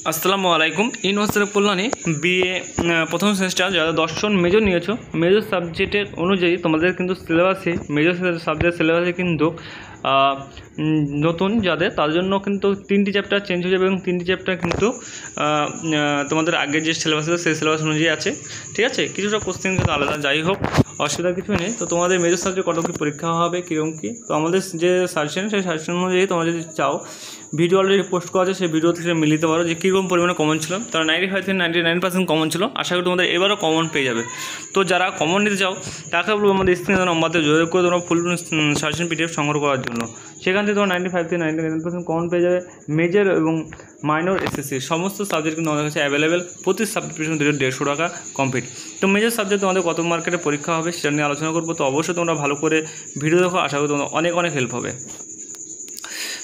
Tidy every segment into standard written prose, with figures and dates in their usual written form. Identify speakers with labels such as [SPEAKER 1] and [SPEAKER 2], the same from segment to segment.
[SPEAKER 1] আসসালামু আলাইকুম। University Kalyani BA প্রথম সেমিস্টার যারা দর্শন মেজর নিয়েছো, মেজর সাবজেক্টের অনুযায়ী তোমাদের কিন্তু সিলেবাসে মেজর সাবজেক্ট সিলেবাসে কিন্তু নতুন যাদের তার জন্য কিন্তু 3টি চ্যাপ্টার চেঞ্জ হয়ে যাবে এবং 3টি চ্যাপ্টার কিন্তু তোমাদের আগের যে সিলেবাস আছে সেই সিলেবাস অনুযায়ী আছে। ঠিক আছে, কিছুটা কোশ্চেন কিন্তু আলাদা, যাই হোক অসুবিধা কিছু নেই। তো তোমাদের মেজর সাবজেক্ট কত কী পরীক্ষা হবে, কীরকম কী, তো আমাদের যে সাজেশন সেই সাজেশন অনুযায়ী তোমরা যদি চাও ভিডিও অলরেডি পোস্ট করা আছে, সেই ভিডিও থেকে মিলিতে পারো যে কীরকম পরিমাণে কমন ছিল। তারা 95 থেকে 99% কমন ছিল, আশা করি তোমাদের এবারও কমন পেয়ে যাবে। তো যারা কমন নিতে চাও তাকে বলবো আমাদের স্ক্রিনে নম্বরতে যোগাযোগ করে তোমরা ফুল সাজেশন পিডিএফ সংগ্রহ করার জন্য। সেখান থেকে তোমার 95 থেকে 99% কমন পেয়ে যাবে। মেজর এবং মাইনর এসএসসি সমস্ত সাবজেক্ট কিন্তু আমাদের কাছে অ্যাভেলেবেল, প্রতি সাবজেক্ট পিছনে 150 টাকা কমপ্লিট। তো মেজর সাবজেক্ট তোমাদের কত মার্কেটে পরীক্ষা হবে সেটা নিয়ে আলোচনা করবো। তো অবশ্যই তোমরা ভালো করে ভিডিও দেখো, আশা করি তোমাদের অনেক অনেক হেল্প হবে।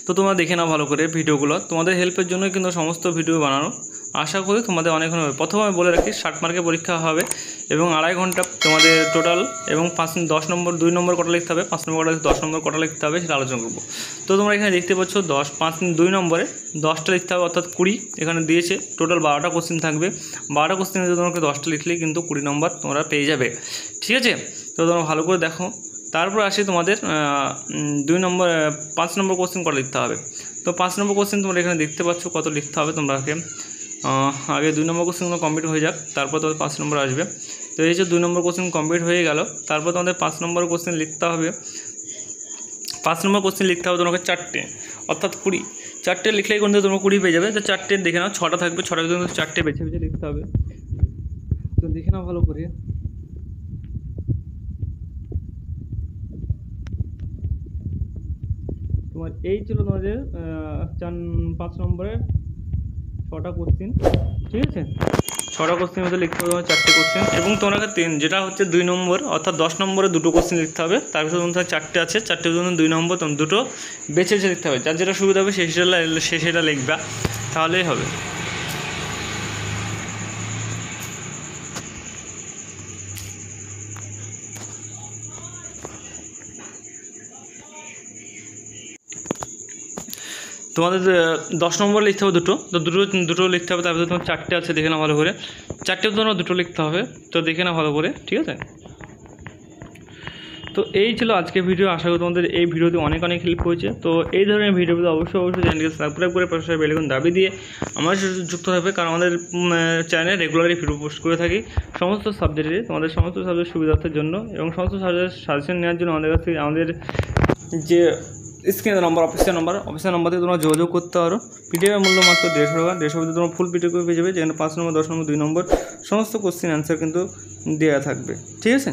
[SPEAKER 1] তো তোমরা দেখে নাও ভালো করে ভিডিওগুলো, তোমাদের হেল্পের জন্যই কিন্তু সমস্ত ভিডিও বানানো। আশা করি তোমাদের অনেক হবে। প্রথমে আমি বলে রাখি 60 মার্কের পরীক্ষা হবে এবং 2.5 ঘন্টা তোমাদের টোটাল, এবং 10 নম্বর 2 নম্বর কটা লিখতে হবে, 5 নম্বর কটা 10 নম্বর কটা লিখতে হবে সেটা আলোচনা করবো। তো তোমরা এখানে দেখতে পাচ্ছ 2 নম্বরে 10টা লিখতে হবে, অর্থাৎ 20 এখানে দিয়েছে। টোটাল 12টা কোশ্চেন থাকবে। 12টা কোশ্চেন যদি তোমাকে 10টা লিখলেই কিন্তু 20 নম্বর তোমরা পেয়ে যাবে। ঠিক আছে, তো তোমরা ভালো করে দেখো। তারপর আসি তোমাদের 5 নম্বর কোশ্চেন কটা লিখতে হবে। তো 5 নম্বর কোশ্চেন তোমরা এখানে দেখতে পাচ্ছ কত লিখতে হবে। তোমরাকে আগে 2 নম্বর কোশ্চেনগুলো কমপ্লিট হয়ে যাক, তারপর তোমাদের 5 নম্বর আসবে। তো এই যে 2 নম্বর কোশ্চেন কমপ্লিট হয়ে গেল, তারপর তোমাদের 5 নম্বর কোশ্চেন লিখতে হবে। 5 নম্বর কোশ্চেন লিখতে হবে তোমাকে 4টে, অর্থাৎ 20। 4টে লিখলেই কিন্তু তোমরা 20 পেয়ে যাবে। তো 4টে দেখে নাও, 6টা থাকবে, 6টা কিন্তু 4টে বেছে বেছে লিখতে হবে। তো দেখে নাও ভালো করে। তোমার এই ছিল তোমাদের 5 নম্বরের 6টা কোশ্চেন। ঠিক আছে, 6টা কোশ্চেন মধ্যে লিখতে হবে তোমার 4টে কোশ্চেন, এবং তোমাকে যেটা হচ্ছে 2 নম্বর, অর্থাৎ 10 নম্বরে 2টো কোশ্চেন লিখতে হবে। তার ভিতরে তোমার 4টে আছে, 4টের জন্য 2 নম্বর তোমার 2টো বেছে বেছে লিখতে হবে। যার যেটা সুবিধা হবে সেটা লিখবা, তাহলেই হবে। তোমাদের 10 নম্বর লিখতে হবে 2টো, তো দুটো লিখতে হবে। তারপরে তোমার 4টে আছে, দেখে নাও ভালো করে। 4টে তোমার 2টো লিখতে হবে, তো দেখে নাও ভালো করে। ঠিক আছে, তো এই ছিল আজকে ভিডিও। আশা করি তোমাদের এই ভিডিওতে অনেক অনেক হেল্প হয়েছে। তো এই ধরনের ভিডিওতে অবশ্যই চ্যানেলকে সাবস্ক্রাইব করে পাশে বেল আইকন দাবি দিয়ে আমার সাথে যুক্ত হবে, কারণ আমাদের চ্যানেলে রেগুলারলি ভিডিও পোস্ট করে থাকি সমস্ত সাবজেক্টে, তোমাদের সমস্ত সাবজেক্ট সুবিধার্থের জন্য এবং সমস্ত সাবজেক্ট সাজেশন নেওয়ার জন্য আমাদের কাছে আমাদের যে স্ক্রিনের নম্বর, অফিসিয়াল নম্বর থেকে তোমরা যোগাযোগ করতে পারো। পিডিএফের মূল্য মাত্র 150 টাকা। 150 তোমরা ফুল পিডিএফ পেয়ে যাবে, যেখানে 5 নম্বর, 10 নম্বর, 2 নম্বর সমস্ত কোশ্চেন অ্যান্সার কিন্তু দেওয়া থাকবে। ঠিক আছে।